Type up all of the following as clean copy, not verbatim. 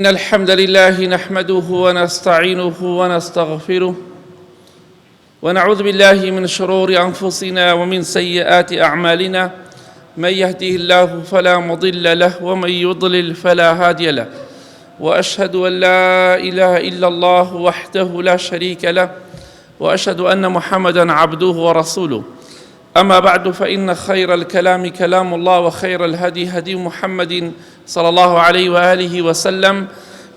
إن الحمد لله نحمده ونستعينه ونستغفره ونعوذ بالله من شرور أنفسنا ومن سيئات أعمالنا. من يهده الله فلا مضل له ومن يضلل فلا هادي له، وأشهد أن لا إله إلا الله وحده لا شريك له، وأشهد أن محمدًا عبده ورسوله. أما بعد، فإن خير الكلام كلام الله، وخير الهدي هدي محمد صلى الله عليه وآله وسلم،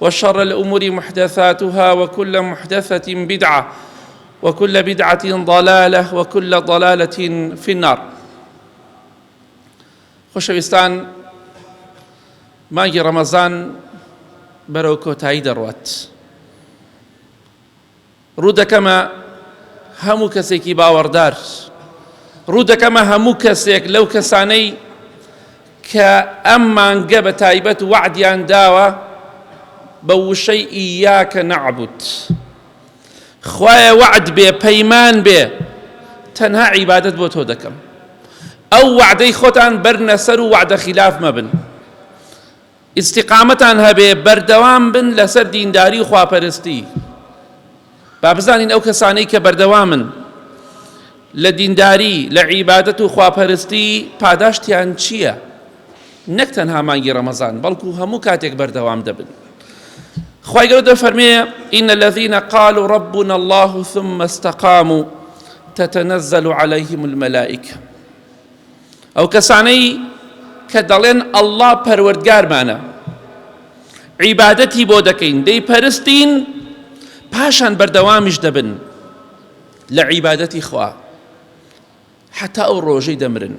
وشر الأمور محدثاتها، وكل محدثة بدعة، وكل بدعة ضلالة، وكل ضلالة في النار. خۆشەویستان، مانگی ڕەمەزان بەرەو کۆتایی دەڕوات. ڕوو دەکەمە هەموو کەسێکی باوەڕدار، ڕوو دەکەمە هەموو کەسێک لەو کەسانەی کە ئەم مانگە بە تایبەت وعدیان داوە بە وشەی ئیاکە نەعبود. خوایە وعد بێ، پەیمان بێ، تەنها عیبادەت بۆ تۆ دەکەم. ئەو وعدەی خۆتان بەرنە سەر و وعدە خلاف مەبن. ئیستیقامەتان هەبێ، بەردەوام بن لەسەر دینداری و خواپەرستی. با بزانین ئەو کەسانەی کە بەردەوامن لە دینداری، لە عیبادەت و خواپەرستی، پاداشتیان چییە؟ نەک تەنها مانگی ڕەمەزان، بەڵکو هەموو کاتێک بەردەوام دەبن. خوای گەورە دەفەرمێ: إن الذين قالوا ربنا الله ثم استقاموا تتنزل عليهم الملائكة. ئەو کەسانەی کە دەڵێن ئەڵڵا پەروەردگارمانە، عیبادەتی بۆ دەکەین، دەیپەرستین، پاشان بەردەوامیش دەبن لە عیبادەتی خوا حتا ئەو ڕۆژەی دەمرن.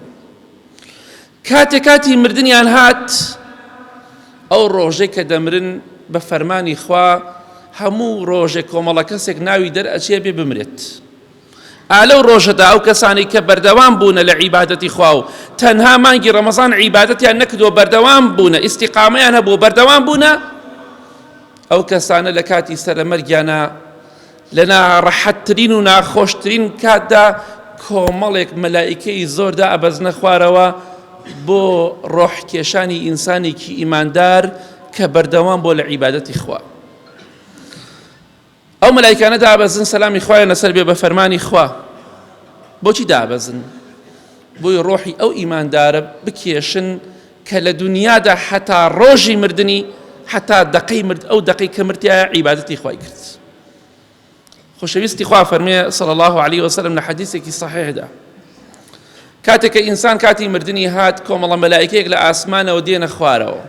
کاتی مردنیان هات، ئەو ڕۆژەی کە دەمرن بە فەرمانی خوا هەموو ڕۆژێک کۆمەڵە کەسێک ناوی دەرئەچێ بێ بمرێت. ئالەو ڕۆژەدا ئەو کەسانی کە بەردەوام بوونە لە عیبادەتی خوا و تەنها مانگی ڕەمەزان عیبادەتیان نەکردووە، بەردەوام بوونە، ئیستیقامەیان هەبوو، بەردەوام بوونە، ئەو کەسانە لە کاتی سەرەمەرگیانە لە ناڕەحەتترین و ناخۆشترین کاتدا کۆمەڵێک مەلائیکەی زۆردا ئەبەزنە خوارەوە بۆ ڕۆحکێشانی ئینسانێکی ئیماندار کە بەردەوام بۆ لە عیبادەتی خوا. ئەو مەلائیکانە دابەزن، سەلامی خوایە لەسەر بێ بە فەرمانی خوا. بۆچی دابەزن؟ بۆی ڕۆحی ئەو ئیماندارە بکێشن کە لە دنیادا حتا ڕۆژی مردنی، حتا ئەو دقەی کە مردیایە عیبادەتی خوای کرد. خۆشەویستی خوا فەرمێ صلی الله عليه وسلم لە حەدیثێکی صحیحدا، کاتێک کە ئینسان کاتی مردنی هات، کۆمەڵە مەلائیکەیەک لە ئاسمانەوە دێنە خوارەوە،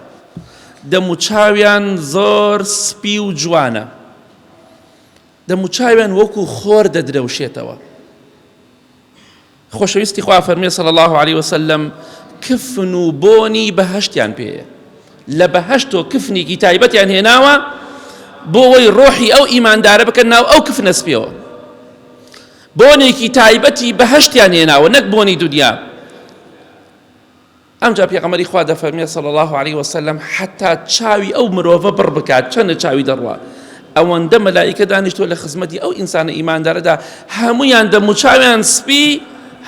دەموچاویان زۆر سپی و جوانە، دەموچاویان وەکو خۆر دەدرەوشێتەوە. خۆشەویستی خوا فەرمێ صلی الله عليه وسلم کفن و بۆنی بەهەشتیان پێیە، لە بەهەشتۆ کفنێکی تایبەتیان هێناوە بۆ وەی ڕۆحی ئەو ئیماندارە بکەن ناو ئەو کفنە سپیەوە. بۆنێکی تایبەتی بەهەشتیان هێناوە، نەک بۆنی دنیا. ئەمجا پێغەمبەری خوا دەفەرمێ صلی الله عليه وسلم حتا چاوی ئەو مرۆڤە بڕ بکات، چەندە چاوی دەڕوا، ئەوەندە مەلائیکە دانیشتووە لە خزمەتی ئەو ئینسانە ئیماندارەدا، هەموویان دەموچاویان سپی،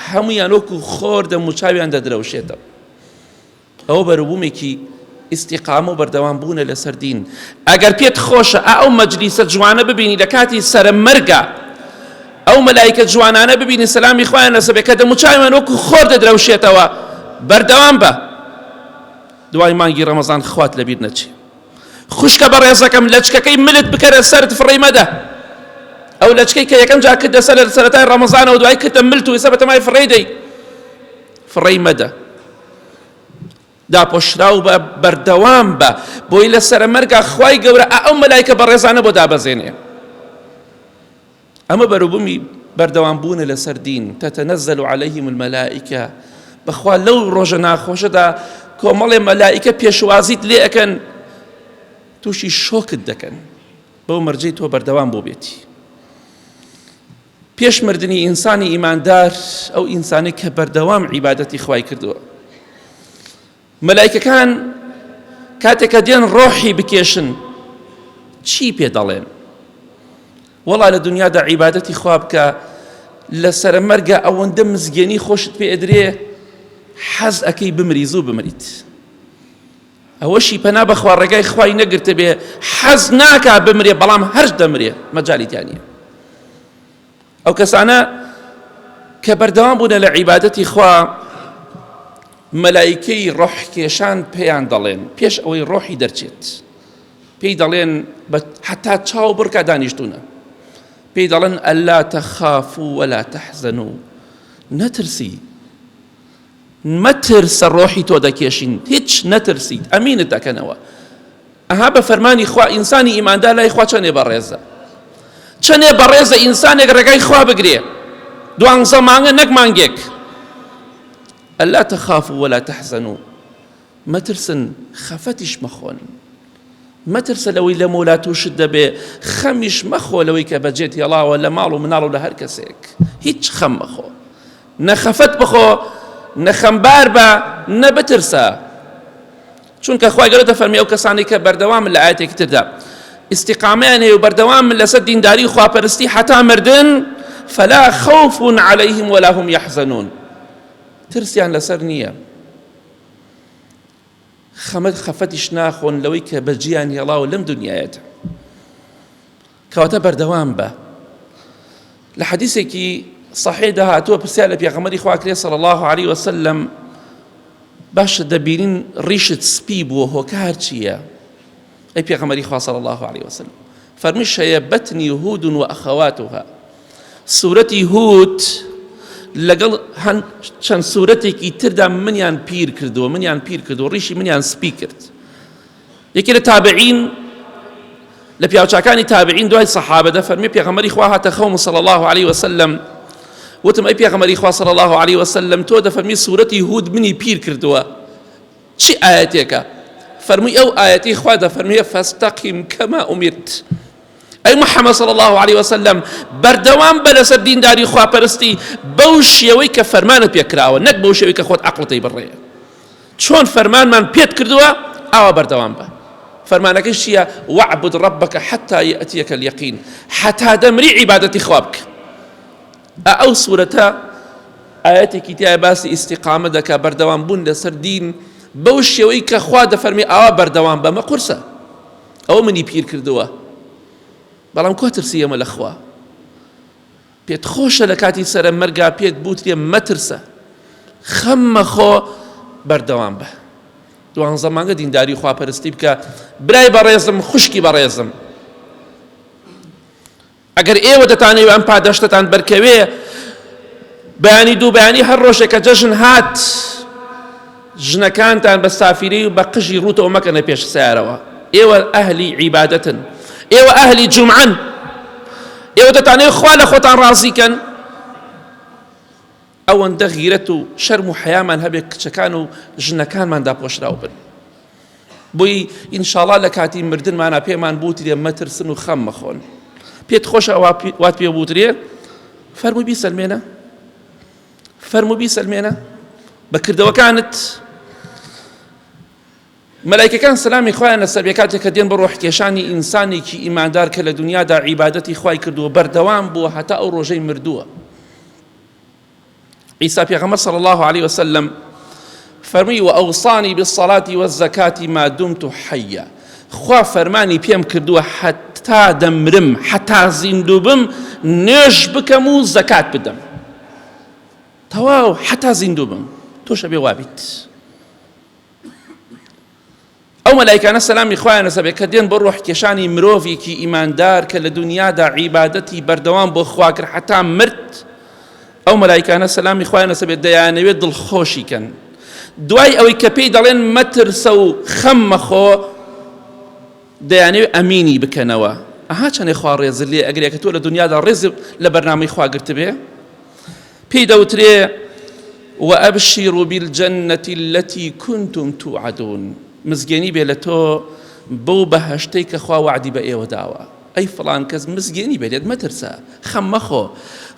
هەموویان وەکو خۆر دەموچاویان دەدرەوشێتەوە. ئەوە بەروبوومێکی ئیستیقامە و بەردەوام بوونە لەسەر دین. ئەگەر پێت خۆشە ئەو مەجلیسە جوانە ببینی لە کاتی سەرمەرگە، ئەو مەلائیکە جوانانە ببینی، سەلامی خوایان لەسەر بێ، کە دەموچاویان وەکو خۆر دەدرەوشێتەوە، بەردەوام بە. دوای مانگی ڕەمەزان خوات لەبیر نەچێ. خوشکە بەڕێزەکەم، لەچکەکەی ملت بکەرە سەرت، فڕێی مەدە. ئەو لەچکەی کە یەکەم جا کردە سەر سەرەتای ڕەمەزانەوە، دوای کردە ملت و ئێستا بەتەمای فڕێی دەی، فڕێی مەدە. داپۆشراو بە، بەردەوام بە، بۆی لە سەرمەرگا خوای گەورە ئەو مەلایکە بەڕێزانە بۆ دابەزێنێ. ئەمە بەروبوومی بەردەوام بوونە لەسەر دین. تتنزل عليهم الملائکە. بەخوا لەو ڕۆژە ناخۆشەدا کۆمەڵێ مەلائیکە پێشوازیت لێ ئەکەن، تووشی شۆکت دەکەن بەو مەرجەی تۆ بەردەوام بۆ بێتی. پێش مردنی ئینسانی ئیماندار، ئەو ئینسانی کە بەردەوام عیبادەتی خوای کردووە، مەلائیکەکان کاتێکە دێن ڕۆحی بکێشن، چی پێ دەڵێن؟ وەڵا لە دنیادا عیبادەتی خوا بکە، لە سەرمەرگە ئەوەندە مزگێنی خۆشت پێ ئەدرێ، حەز ئەکەی بمری، زوو بمریت. ئەوەشی پەنا بەخوا ڕێگای خوای نەگرتە بێ حەز ناکا بمرێ بەڵام هەرش دەمرێ مەجالی تیان نییە. ئەو کەسانە کە بەردەوام بوونە لە عیبادەتی خوا مەلایکەی ڕۆحکێشان پێیان دەڵێن پێش ئەوەی ڕۆحی دەرچێت، پێی دەڵێن حتا چاو بڕکە دانیشتونە، پێی دەڵێن ئەلا تەخافوا وەلا تەحزەنوا، نەترسی، مەترسە ڕۆحی تۆ دەکێشین، هیچ نەترسیت، ئەمینت دەکەنەوە. ئەها بە فەرمانی خوا ئینسانی ئیماندار لای خوا چەندێ بەڕێزە، چەندێ بەڕێزە ئینسانێک ڕێگای خوا بگرێ 12 مانگە نەک مانگێک. ئەلا تەخافوا وەلا تەحزەنوا، مەترسن خەفەتیش مەخۆن، مەترسە لەوەی لە مۆلا تووشت دەبێ، خەمیش مەخۆ لەوەی کە بەجێت هێڵاوە لە ماڵ و مناڵ و لە هەر کەسێک، هیچ خەم مەخۆ، نەخەفەت بخۆ، نەخەمبار بە، نەبترسە. چونکە خوای گەورە دەفەرمێ ئەو کەسانی کە بەردەوام لە ئاەتێکی تردا ئیستیقامەیان هەیە و بەردەوام لەسەر دینداری خواپەرستی حتا مردن فلا خوف عليهم ولا هم يحزنون، ترسیان لەسەر نییە، خەفەتیش ناخۆن لەوەی کە بەجییان هێڵاوە لەم دنیایەتە. کەواتە بەردەوام بە. لە حەدیثێکی صحیح داهاتووە پرسیار لە پێغەمبەری خوا کرێ صلی الله عليه وسلم، باشە دەبینین ڕیشت سپی بووە هۆکار چییە؟ ئەی پێغەمبەری خوا صلی الله عليه وسلم فەرمی شەیەبەتنی هود و ئەخەواتها، سوورەتی هود لەگەڵ چەند سوورەتێکی تردا منیان پیر کردووە، منیان پیر کردو، ڕیشی منیان سپی کرد. یەکێ لە تابعین لە پیاوچاکانی تابعین دوای سەحابە دەفەرمێ پێغەمبەری خوا هاتە خەوم صلی الله عليه وسلم، وتم ئەی پێغەمبەری خوا صلی الله عليه وسلم تۆ دەفەرمی سوورەتی هود منی پیر کردووە، چی ئاەتێکە؟ فەرمووی ئەو ئاەتی خوا دەفەرمێ فاستقم کەما ئومرت، ئەی محەممەد صلی الله عليه وسلم بەردەوام بە لەسەر دینداری خواپەرستی بەو شێوەی کە فەرمانت پێکراوە، نەک بەو شێوەی کە خۆت عەقڵتەی بڕێ. چۆن فەرمانمان پێت کردووە ئاوا بەردەوام بە. فەرمانەکەش چییە؟ وەعبد ڕەبەکە حەتا یەئتیەکە اليەقین، حەتا دەمری عیبادەتی خوا بکە. ئەو سوورەتە ئاەتێکی تایە باسی ئیستیقامە دەکا، بەردەوام بوون لەسەر دین بەو شێوەی کە خوا دەفەرمێ ئاوا بەردەوام بە، مە قورسە ئەوە منی پیر کردووە، بەڵام کۆ ترسی ئەمە لە خوا، پێت خۆشە لە کاتی سەرە مەرگا پێت بوترێ مەترسە، خەم مەخۆ، بەردەوام بە. 12 مانگە دینداری خواپەرستی بکە. برای بەڕێزم، خوشکی بەڕێزم، ئەگەر ئێوە دەتانەوێت ئەم پادەشتتان بەرکەوێ، بەیانی دوو بەیانی هەر ڕۆژێکە جەژن هات ژنەکانتان بە سافیری و بە قژی ڕووتەوە مەکەنە پێش سیارەوە، ئێوە ئەهلی عیبادەتن، ئێوە ئەهلی جومعەن، ئێوە دەتانەوێت خوا لە خۆتان ڕازیکەن، ئەوەندە غیرەت و شەرم و حەیامان هەبێت کچەکان و ژنەکانماندا پۆشراو بن. بۆی ئینشاڵڵا لە کاتی مردنمانە پێمان بوترێ مەترسن و خەم مەخۆن. پێت خۆشە وات پێ بوترێ، فەرمووی بیسەلمێنە، فەرمووی بیسەلمێنە بە کردەوەکانت. مەلایکەکان سەلامی خوایان لەسەر بێ کاتێک کە دێن بە ڕۆحکێشانی ئینسانێکی ئیماندار کە لە دنیادا عیبادەتی خوای کردووە، بەردەوام بووە هەتا ئەو ڕۆژەی مردووە. عیسا پێغەمبەر صلی الله عليه وسلم فەرمووی وەئەوصانی بالصەلاة والزەکاة ما دمت حەیە، خوا فەرمانی پێم کردووە حتا دەمرم، حتا زیندوو بم، نوێژ بکەم و زەکات بدەم، تەواو حتا زیندوو بم، تۆشە بێ وابیت. ئەو مەلایکانە سەلامی خوایان لەسەر بێ کە دێن بۆ ڕۆحکێشانی مرۆڤێکی ئیماندار کە لە دنیادا عیبادەتی بەردەوام بۆ خوا کرد حتا مرد، ئەو مەلایکانە سەلامی خوایان لەسەر بێ دەیانەوێت دڵخۆشی کەن، دوای ئەوەی کە پێی دەڵێن مەترسە و خەم مەخۆ، دەیانەوێت ئەمینی بکەنەوە. ئەها چەندێ خوا ڕێزت لێ ئەگەر کە تۆ لە دنیادا ڕێز لە بەرنامەی خوا گرت بێ، پێی دەوترێ وەئەبشیروا بالجەنەة التي كنتم توعدون، مزگێنی بێ لە تۆ بەو بەهەشتەی کە خوا وعدی بە ئێوە داوە. ئەی فڵان کەس مزگێنی بێت مەترسە، خەم مەخۆ،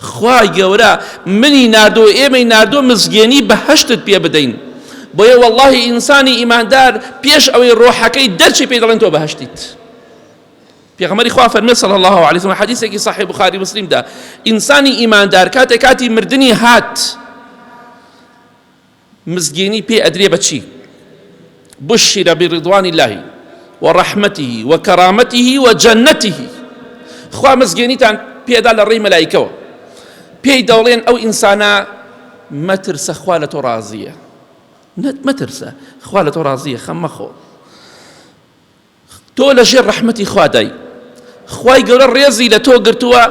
خوای گەورە منی ناردۆ ئێمەی ناردۆ مزگێنی بەهەشتت پێ بدەین. بۆیە وەڵڵاهی ئینسانی ئیماندار پێش ئەوەی ڕۆحەکەی دەرچی پێی دەڵێن تۆ بەهەشتیت. پێغەمبەری خوا فەرمێ صلی الله عليه وسلم حەدیثێکی صحیح بخاری مسلمدا، ئینسانی ئیماندار کاتی مردنی هات مزگێنی پێ ئەدرێ بەچی؟ بشر برضوان الله ورحمته وكرامته وجنته. خوا مزگێنیتان پێدا لە ڕێی مەلایکەوە، پێی دەڵێن ئەو ئینسانە مەترسە، خوا لە تۆ ڕازیە، مەترسە، خوا لە تۆ ڕازیە، خەم مەخۆ، تۆ لە ژێر ڕەحمەتی خوا دای، خوای گەورە ڕێزی لە تۆ گرتووە،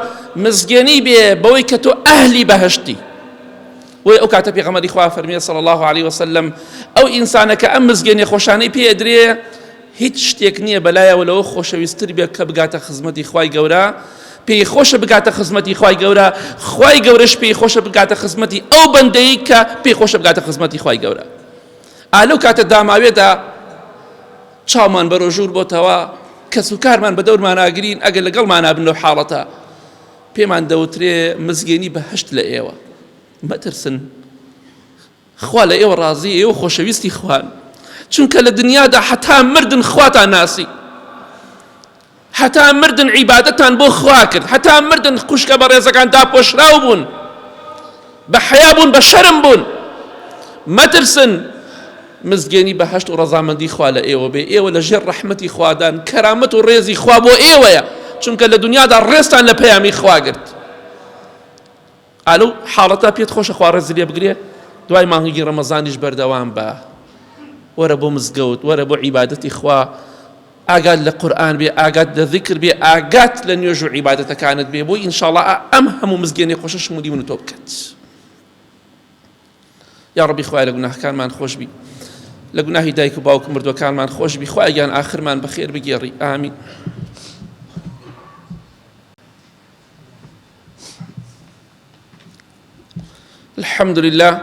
مزگێنی بێ بەوەی کە تۆ ئەهلی بەهەشتی. وی ئەو کاتە پێغەمبەری خوا فەرمیێ صلی الله عليه وسلم ئەو ئینسانە کە ئەم مزگێنی خۆشانەی پێ ئەدرێ هیچ شتێک نییە بەلایەوە لەوە خۆشەویستتر بێت کە بگاتە خزمەتی خوای گەورە، پێی خۆشە بگاتە خزمەتی خوای گەورە، خوای گەورەش پێی خۆشە بگاتە خزمەتی ئەو بەندەی کە پێی خۆشە بگاتە خزمەتی خوای گەورە. ئالەو کاتە داماوێتە چاومان بەرەو ژوور بۆتەوە، کەس و کارمان بە دەورمان ئاگرین، ئەگەر لەگەڵمان نابن لەو حاڵەتە پێمان دەوترێ مزگێنی بەهەشت لە ئێوە، مەترسن، خوا لە ئێوە ڕازی، ئێوە خۆشەویستی خوان، چونکە لە دنیادا حتا مردن خواتان ناسی، حتا مردن عیبادەتان بۆ خوا کرد، حتا مردن خوشکە بە ڕێزەکان داپۆشراو بوون، بە حیا بوون، بە شەرم بوون. مەترسن، مزگێنی بەهەشت و ڕەزامەندی خوا لە ئێوە بێ، ئێوە لە ژێر ڕەحمەتی خوادان، کەرامەت و ڕێزی خوا بۆ ئێوەیە، چونکە لە دنیادا ڕێزتان لە پەیامی خوا گرت. ئالەو حاڵەتە پێت خۆشە خوا ڕێزی لێ بگرێ، دوای مانگی ڕەمەزانیش بەردەوام بە، وەرە بۆ مزگەوت، وەرە بۆ عیبادەتی خوا، ئاگات لە قورئان بێ، ئاگات لە ذیکر بێ، ئاگات لە نوێژ و عیبادەتەکانت بێ، بۆی ئینشاءڵڵا ئەم هەموو مزگێنی خۆشە شمولی من و تۆ بکەت. یا ڕەبی خوای لە گوناهەکانمان خۆش بی، لە گوناهی دایک و باوک و مردوەکانمان خۆش بی، خوای گیان ئاخرمان بەخێر بگێڕی، ئامین. الحمد لله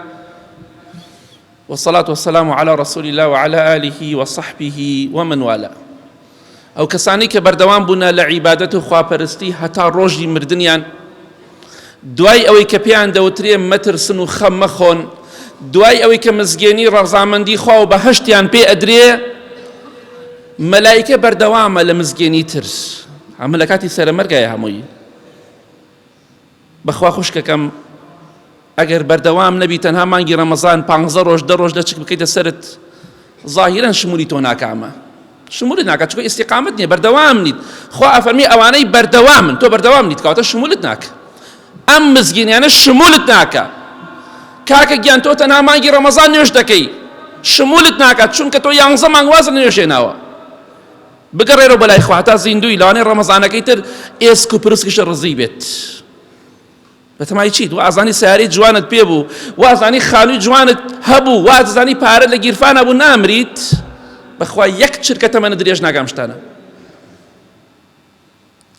والصلاة والسلام على رسول الله وعلى آله وصحبه ومن والاه. ئەو کەسانی کە بەردەوام بوونە لە عیبادەت و خواپەرستی هەتا ڕۆژی مردنیان، دوای ئەوەی کە پێیان دەوترێ مەترسن و خەم مەخۆن، دوای ئەوەی کە مزگێنی ڕەزامەندی خوا و بەهەشتیان پێ ئەدرێ، مەلایکە بەردەوامە لە مزگێنی ترس، ئەمە لە کاتی سەرمەرگایە هەمووی. بەخوا خوشکەکەم ئەگەر بەردەوام نەبی تەنها مانگی ڕەمەزان 15 ڕۆژ 10 ڕۆژ دەچک بکەیتە سەرت، ظاهیرەن شمولی تۆ ناکامە، شمولت ناکات، چونکە ئیستیقامت نییە، بەردەوام نیت. خوا ئەفەرمی ئەوانەی بەردەوامن، تۆ بەردەوام نیت، کەواتە شمولت ناکە، ئەم مزگێنیانە شمولت ناکە. کاکە گیان تۆ تەنها مانگی ڕەمەزان نوێژ دەکەی، شمولت ناکات، چونکە تۆ 11 مانگ وازە نوێژێناوە. بگەڕێرەوە بەلای خوا تا زیندوی لەوانەیە ڕەمەزانەکەی تر ئێسک و پرسکیشە ڕزی بێت. بەتەمای چیت؟ وازانی سیارەی جوانت پێ بوو، وازانی خانووی جوانت هەبوو، وازانی پارە لە گیرفان هەبوو، نامریت، بەخوا یەک چرکە تەمەنە درێژ ناگام شتانە.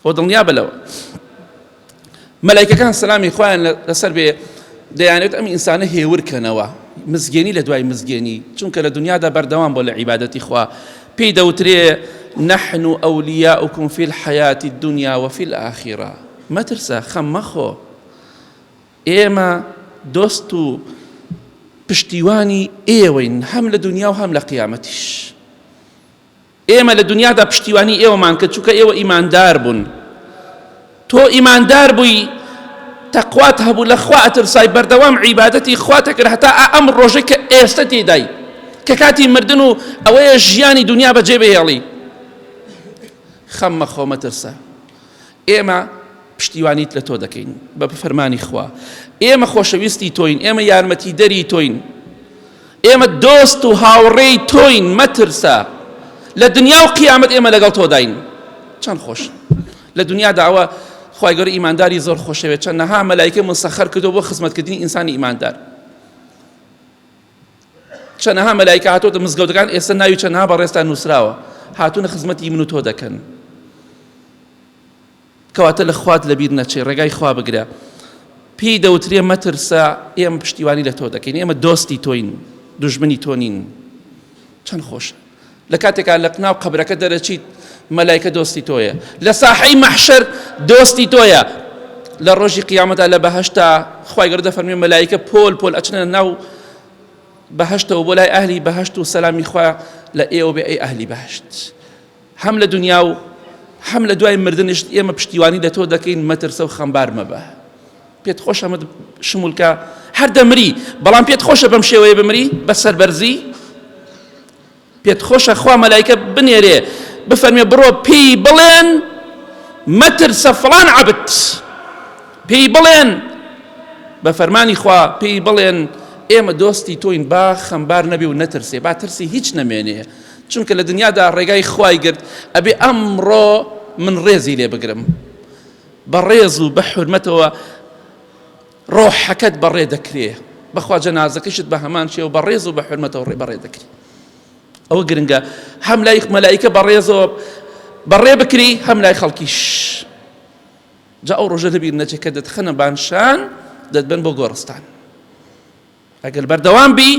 خۆ دڵنیا بەلەوە. مەلایکەکان سەلامی خوایان لەسەر بێ دەیانێت ئەم ئینسانە هێورکەنەوە، مزگێنی لە دوای مزگێنی، چونکە لە دنیادا بەردەوام بۆ لە عیبادەتی خوا. پێی دەوترێ نحن ئەولیاؤکم فی الحیاة الدنیا وفی الآخرة. مەترسە، خەم مەخۆ، ئێمە دۆست و پشتیوانی ئێوەین، هەم لە دنیا و هەم لە قیامەتیش. ئێمە لە دنیادا پشتیوانی ئێوەمان کرد، چونکە ئێوە ئیماندار بوون، تۆ ئیماندار بووی، تەقوات هەبوو، لە خوا ئەترسای، بەردەوام عیبادەتی خوا دەکرد، هەتا ئەم ڕۆژەی کە ئێستا تێدای، کە کاتی مردن و ئەوەیە ژیانی دنیا بەجێ بهێڵی. خەم مەخۆ، مەترسە، ئێمە پشتیوانیت لە تۆ دەکەین بە فەرمانی خوا، ئێمە خۆشەویستی تۆین، ئێمە یارمەتی دەری تۆین، ئێمە دۆست و هاوڕێی تۆین، مەترسە، لە دنیا و قیامەت ئێمە لەگەڵ تۆ داین. چەند خۆش لە دنیادا ئەوە خوای گەورە ئیمانداری زۆر خۆشەوێت، چەندەها مەلایکە مسەخەر کردو بۆ خزمەتکردنی ئینسانی ئیماندار، چەندەها مەلایکە هاتوۆتە مزگەوتەکان، ئێستا ناوی چەندەها بەڕێستان نووسراوە، هاتوونە خزمەتی من و تۆ دەکەن. کەواتە لە خوات لەبیر نەچێ، ڕێگای خوا بگرە. پێی دەوترێ مەترسە، ئێمە پشتیوانی لە تۆ دەکەین، ئێمە دۆستی تۆین، دوژمنی تۆ نین. چەند خۆشە لە کاتێکا لە قناو قەبرەکە دەرەچیت، مەلایکە دۆستی تۆیە، لە ساحەی مەحشەر دۆستی تۆیە، لە ڕۆژی قیامەتدا لە بەهەشتا خوای گەورە دەفەرمێ مەلایکە پۆل پۆل ئەچنە ناو بەهەشتەوە بۆ لای ئەهلی بەهەشت و سەلامی خوا لە ئێوە بێ، ئەی ئەهلی بەهەشت. هەم لە دنیا و هەم لە دوای مردنش ئێمە پشتیوانی لە تۆ دەکەین، مەترسە و خەمبار مەبە. پێت خۆشە ئەمە شمولکە، هەر دەمری، بەڵام پێت خۆشە بەم شێوەیە بمری بە سەربەرزی؟ پێت خۆشە خوا مەلایکە بنێرێ بفەرمێ بڕۆ پێی بڵێن مەترسە فڵان عەبد، پێی بڵێن بە فەرمانی خوا پێی بڵێن ئێمە دۆستی تۆین با خەمبار نەبێ و نەترسێ، با ترسی هیچ نەمێنێ، چونکە لە دنیادا ڕێگای خوای گرت ئەبێ ئەمڕۆ من ڕێزی لێ بگرم بە ڕێز و بە حورمەتەوە ڕۆحەکەت بەڕێ دەکرێ، بەخوا جەنازەکەشت بە هەمان شێوە بە ڕێز و بە حورمەتەوە بەڕێ دەکرێ. ئەوە گرنگە هەم لای مەلایکە بە ڕێزەوە بەڕێ بکری، هەم لای خەڵکیش. جا ئەو ڕۆژە لەبیر نەچێت کە دەتخەنە بانشان دەتبن بۆ گۆڕستان. ئەگەر بەردەوام بی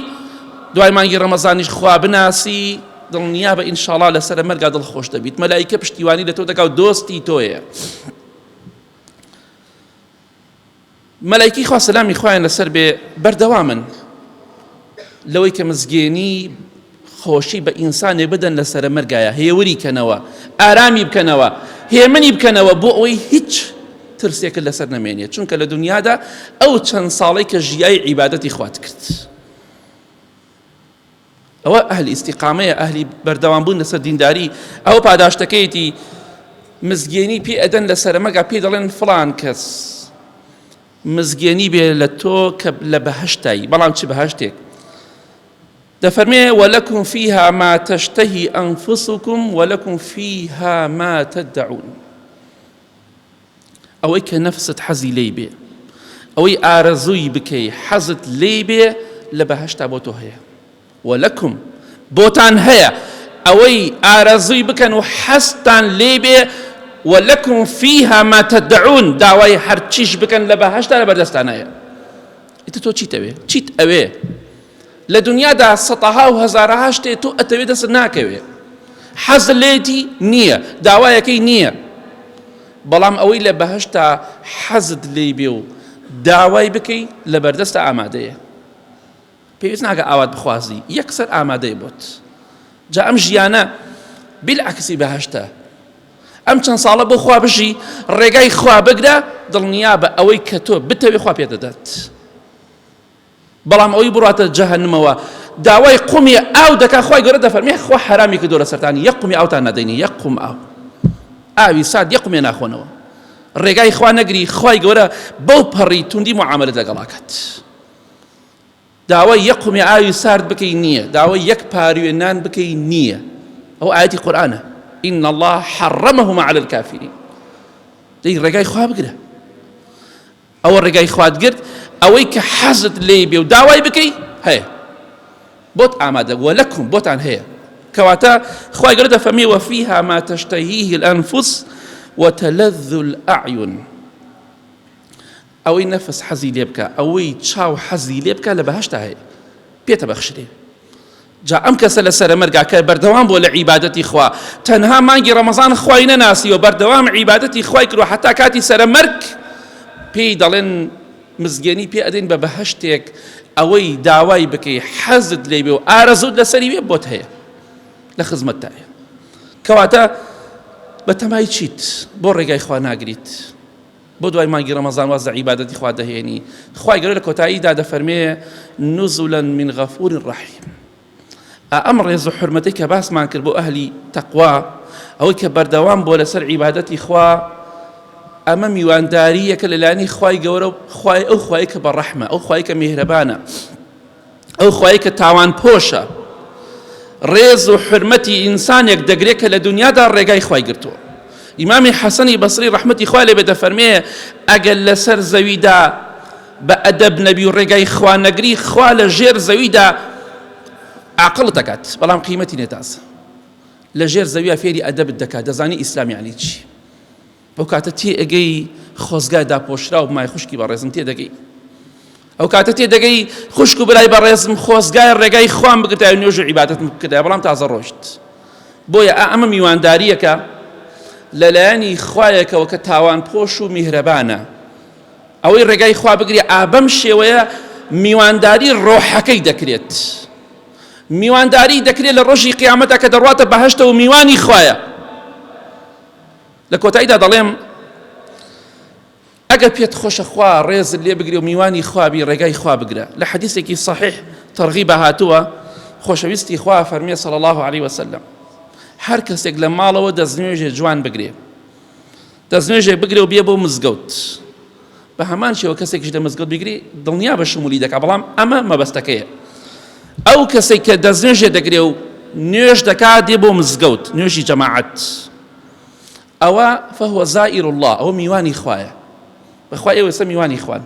دوای مانگی ڕەمەزانیش خوا بناسی دڵنیا بە ئینشاڵڵا لەسەر مەرگا دڵخۆش دەبیت، مەلایکە پشتیوانی لە تۆ دەکات و دۆستی تۆیە. مەلایکی خوا سەلامی خوایان لەسەر بێ بەردەوامن لەوەی کە مزگێنی خۆشی بە ئینسانێ بدەن لەسەر مەرگایە، هێوری کەنەوە، ئارامی بکەنەوە، هێمنی بکەنەوە بۆ ئەوەی هیچ ترسێکە لەسەر نەمێنێت، چونکە لە دنیادا ئەو چەند ساڵی کە ژیای عیبادەتی خوات کرد. ئەوە ئەهلی ئیستیقامەیە، ئەهلی بەردەوام بوون لەسەر دینداری. ئەو پاداشتەکەیەتی مزگێنی پێ ئەدەن لەسەر مەرگا، پێ دەڵێن فڵان کەس مزگێنی بێ لە تۆ کە لە بەهەشتایی. بەڵام چ بەهەشتێک دەفەرمێ وەلەکم فیها ما تەشتەهی ئەنفوسکم وەلەکم فیها ما تەدەعون. ئەوەی کە نەفست حەزی لێی بێ، ئەوەی ئارەزووی بکەی حەزت لێی بێ لە بەهەشتا بۆ تۆ هەیە. وەلەکم بۆتان هەیە ئەوەی ئارەزووی بکەن و حەزتان لێ بێ، وەلەکم فیها ما تەدەعون، داوای هەرچیش بکەن لە بەهەشتا لە بەردەستانەیە. ئیتر تۆ چیت ئەوێ؟ چیت ئەوێ؟ لە دنیادا سەتەها و هەزارەها شتێ تۆ ئەتەوێ دەست ناکەوێ، حەز لێتی نییە، داوایەکەی نییە. بەڵام ئەوەی لە بەهەشتا حەزت لێی بێ و داوای بکەی لە بەردەستە ئامادەیە. پێویست ناکە ئاوات بخوازی، یەکسەر ئامادەی بۆت. جا ئەم ژیانە بیلعکسی بەهەشتە. ئەم چەند ساڵە بۆ خوا بژی ڕێگای خوا بگرە، دڵنیا بە ئەوەی کە تۆ بتەوێ خوا پێدەدات. بەڵام ئەوەی بڕاتە جەهەنەمەوە داوای قومی ئاو دەکا، خوای گەورە دەفەرمێ خوا حرامی کردووە لە سەرتانی، یەک قومی ئاوتان نەدەینی، یەک قوم ئاو، ئاوی سارد یەک قومێ ناخۆنەوە. ڕێگای خوا نەگری، خوای گەورە بەو پەڕی توندی معاملەت لەگەڵاکات. داوای یەک قومی ئاوی سارد بکەی نییە، داوای یەک پاریوێ نان بکەی نییە. ئەو ئاەتی قورئانە، ئین الله حرمهما على الكافرین. دەی ڕێگای خوا بگرە. ئەوە ڕێگای خوات گرت، ئەوەی کە حەزت لێی بێ و داوای بکەی هەیە، بۆت ئامادە، وەلەکم بۆتان هەیە. کەواتە خوای گەورە دەفەرمێ وەفیها ما تەشتەهیه الأنفس وتلذ الأعین. ئەوەی نەفس حەزی لێ بکە، ئەوەی چاو حەزی لێ بکە لە بەهەشتا هەیە، پێتە بەخشرێ. جا ئەم کەسە لەسەر مەرگا کە بەردەوام بۆ لە عیبادەتی خوا، تەنها مانگی ڕەمەزان خوای نەناسی و بەردەوام عیبادەتی خوای کرد و حتا کاتی سەرە مەرگ پێی دەڵێن مزگێنی پێ ئەدەین بە بەهەشتێک، ئەوەی داوای بکەی حەزت لێ بێ و ئارەزوت لەسەری بێ بۆت هەیە، لە خزمەتتایە. کەواتە بە تەمای چیت بۆ ڕێگای خوا ناگریت، بۆ دوای مانگی ڕەمەزان وازە عیبادەتی خوا دەهێنی. خوای گەورە لە کۆتاییدا دەفەرمێ نزلا من غەفور ڕەحیم. ئەم ڕێز و حورمەتەی کە باسمان کرد بۆ ئەهلی تەقوا، ئەوەی کە بەردەوام بۆ لەسەر عیبادەتی خوا، ئەمە میوانداریەکە لەلایەنی خوای گەورە، خوای ئەو خوای کە بەڕەحمە، ئەو خوای کە میهرەبانە، ئەو خوای کە تاوان پۆشە. ڕێز و حورمەتی ئینسانێک دەگرێت کە لە دنیادا ڕێگای خوای گرتووە. ئیمامی حەسەنی بەسری ڕەحمەتی خوای لێ بێ دەفەرمێ ئەگەر لەسەر زەویدا بە ئەدەب نەبی و ڕێگای خوا نەگری، خوا لە ژێر زەویدا عاقڵت دەکات، بەڵام قیمەتی نێتاسە. لە ژێر زەویە فێری ئەدەبت دەکات، دەزانی ئیسلام یعنی چی. ئەو کاتە تێ ئەگەی خۆزگای داپۆشرا و مای خوشکی بەڕێزم تێ دەگەی. ئەو کاتە تێ دەگەی خوشک و برای بەڕێزم خۆزگای ڕێگای خوام بگرتای و نوێژ و عیبادەتم بکردای، بەڵام تازە ڕۆشت. بۆیە ئەمە میوانداریەکە لەلایەنی خوایەکەوە کە تاوان پۆش و میهرەبانە. ئەوەی ڕێگای خوا بگری ئابەم شێوەیە میوانداری ڕۆحەکەی دەکرێت. میوانداری دەکرێت لە ڕۆژی قیامەتە کە دەڕواتە بەهەشتە و میوانی خوایە. لە کۆتاییدا دەڵێم ئەگەر پێت خۆشە خوا ڕێزت لێ بگری و میوانی خوابی ڕێگای خوا بگرە. لە حەدیثێکی صحیح تەرغیبە هاتووە، خۆشەویستی خوا فەرمێ صلی الله عليه وسلم هەر کەسێک لە ماڵەوە دەستنوێژێ جوان بگرێ دەستنوێژێک بگرێ و بێ بۆ مزگەوت بە هەمان شێوە کەسێکیش لە مزگەوت بگرێ دڵنیا بە شمولی دەکا بەڵام ئەمە مەبەستەکەیە ئەو کەسێک کە دەستنوێژێ دەگرێ و نوێژ دەکات دێ بۆ مزگەوت نوێژی جەماعەت ئەوە فەهوە زائیر الله ئەوە میوانی خوایە بەخوا ئێوە ئێستا میوانی خوان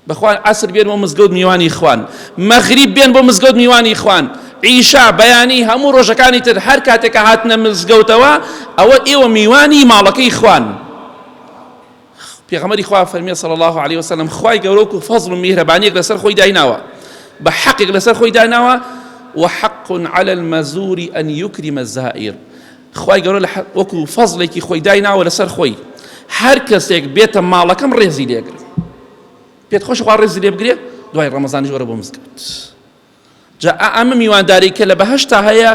بەخوا عەسر بێن بۆ مزگەوت میوانی خوان مەغریب بێن بۆ مزگەوت میوانی خوان عیشا بەیانی هەموو ڕۆژەکانی تر هەر کاتێکە هاتنە مزگەوتەوە ئەوە ئێوە میوانی ماڵەکەی خوان پێغەمبەری خوا فەرمێ صلی الله عليه وسلم خوای گەورە وەکو فەزڵ و میهرەبانیەک لەسەر خۆی دایناوە بە حەقێک لەسەر خۆی دایناوە وحق على المزور أن يكرم الزائر خوای گەورە وەکو فەزڵێکی خۆی دایناوە لەسەر خۆی هەر کەسێک بێتە ماڵەکەم ڕێزی لێگرێ پێت خۆش خوا ڕێزی لێ بگرێ دوای ڕەمەزانی وەرە بۆ مزگەوت جا ئەمە میوانداری کە لە بەهەشتا هەیە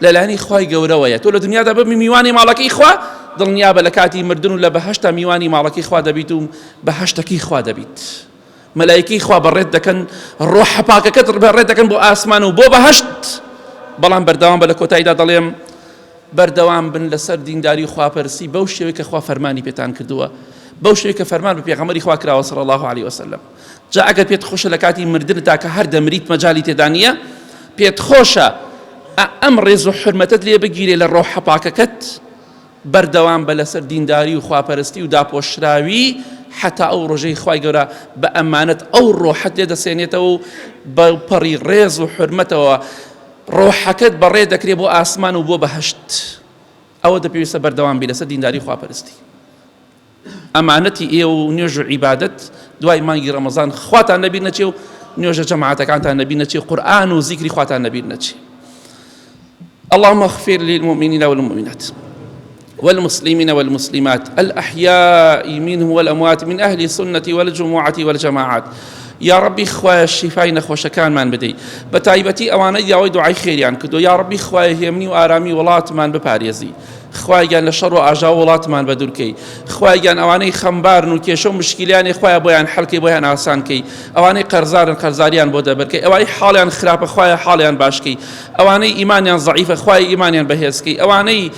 لەلایەنی خوای گەورەوەیە تۆ لە دنیادا ببی میوانی ماڵەکەی خوا دڵنیا بە لە کاتی مردن و لە بەهەشتا میوانی ماڵەکەی خوا دەبیت و بەهەشتەکەی خوا دەبیت مەلایکەی خوا بەڕێت دەکەن ڕۆحە پاکەکەت بەڕێت دەکەن بۆ ئاسمان و بۆ بەهەشت بەڵام بەردەوام بە لە کۆتاییدا دەڵێم بەردەوام بن لەسەر دینداری و خواپەرسی بەو شێوەیە کە خوا فەرمانی پێتان کردووە بەو شێوەیە کە فەرمان بە پێغەمبەری خوا کراوە صلی الله عليه وسلم جا ئەگەر پێت خۆشە لە کاتی مردنتا کە هەر دەمریت مەجالی تێدا نییە پێت خۆشە ئەم ڕێز و حرمەتت لێ بگیرێ لە ڕۆحە پاکەکەت بەردەوام بە لەسەر دینداری و خواپەرستی و داپۆشراوی حتا ئەو ڕۆژەی خوای گەورە بە ئەمانەت ئەو ڕۆحەت لێ دەسێنێتەوە و بە پەڕی ڕێز و حرمەتەوە ڕۆحەکەت بەڕێ دەکرێت بۆ ئاسمان و بۆ بەهەشت ئەوە دەپێویستە بەردەوام بی لەسەر دینداری و خواپەرستی ئەمانەتی ئێوە و نوێژ و عیبادەت دوای مانگی ڕەمەزان خواتان نەبیر نەچێ و نوێژە جەماعەتەکانتان نەبیر نەچێ قورئان و زیکری خواتان نەبیر نەچێ اللهم اغفر للمؤمنين والمؤمنات والمسلمين والمسلمات الأحياء منهم والأموات من أهل السنة والجماعة والجماعات يا ربي خوايا الشفاء نخوش كان من بدي بتايبتي أوانا يا دعاء خيريان كدو يا ربي خوايا همني وآرامي ولات من بباريزي خوايا لشر وأجا ولات من بدركي خوايا أواني خمبار نوكيشو مشكليان خوايا بويان حلكي بويان آسان كي أواني قرزاريان بودا بركي أواني حاليان خراب خوايا حاليان باشكي أواني إيمانيان ضعيف خوايا إيمانيان بهيسكي أواني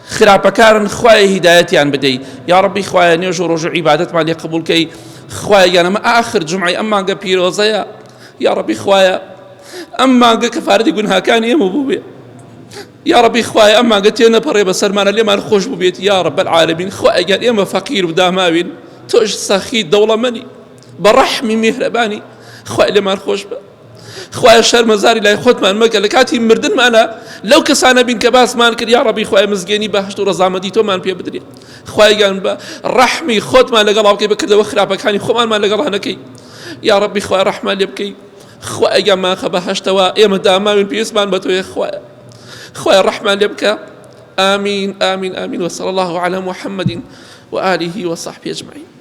خراپەکارن خوای هیدایەتیان بدەی یا ربی خوای نوێژ و ڕۆژ و عیبادەتمان لێ قبولکەی خوایان ئەمە ئاخر جومعەی ئەم مانگە پیرۆزەیە یا ربی خوایە ئەم مانگە کەفارەتی گوناهەکانی ئێمە بوو بێ یا ربی خوایە ئەم مانگە تێنەپەڕێ بەسەرمانە لێمان خۆش بوو بێت یا رب العالمین خوایە ئێمە فەقیر و داماوین تۆش سەخی دەوڵەمەنی بە ڕەحمی میهرەبانی خوای لێمان خۆش بە خوای شەرمەزاری لای خۆتمان مەکە لە کاتی مردنمانە لەو کەسانە بین کە باسمان کرد یا ربی خوای مزگەنی بەهەشت و ڕەزامەندی تۆمان پێ بدرێ خوایگان بە ڕەحمی خۆتمان لەگەڵا بکەی بکردەوە خراپەکانی خۆمانمان لەگەڵا نەکەی یا ربی خوای ڕەحمان لێ بکەی خوایگانمان خە بەهەشتەوە ئێمە داماوین پێویستمان بە تۆیە خوایە خوای ڕەحمان لێ بکە آمين آمين آمين وصلى الله على محمد وآله وصحبه أجمعين